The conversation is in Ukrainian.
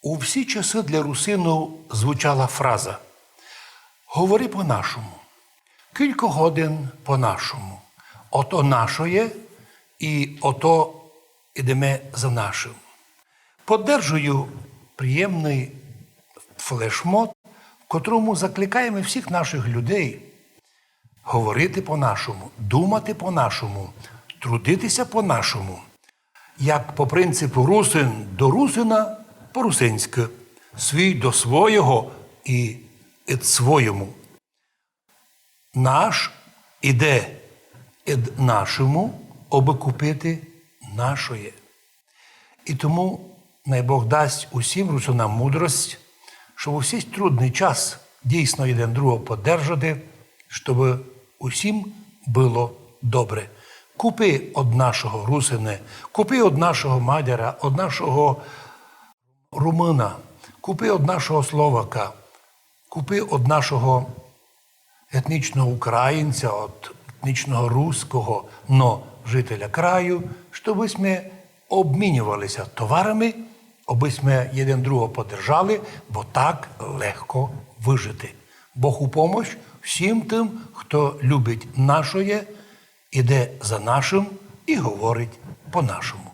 У всі часи для русину звучала фраза «Говори по-нашому, кілька годин по-нашому, ото нашоє і ото ідеме за нашим». Поддержую приємний флешмоб, в котрому закликаємо всіх наших людей говорити по-нашому, думати по-нашому, трудитися по-нашому, як по принципу русин до русина по-русинськи, свій до свого і своєму. Наш іде ід нашому, аби купити нашоє. І тому най Бог дасть усім русинам мудрость, щоб у всій трудний час дійсно один другого поддержати, щоб усім було добре. Купи од нашого русине, купи од нашого мадяра, од нашого румина, купи од нашого словака, купи од нашого етнічного українця, од етнічного руського, но жителя краю, щоб ми обмінювалися товарами, аби ми один другого подержали, бо так легко вижити. Бог у помощь всім тим, хто любить нашоє, іде за нашим і говорить по-нашому.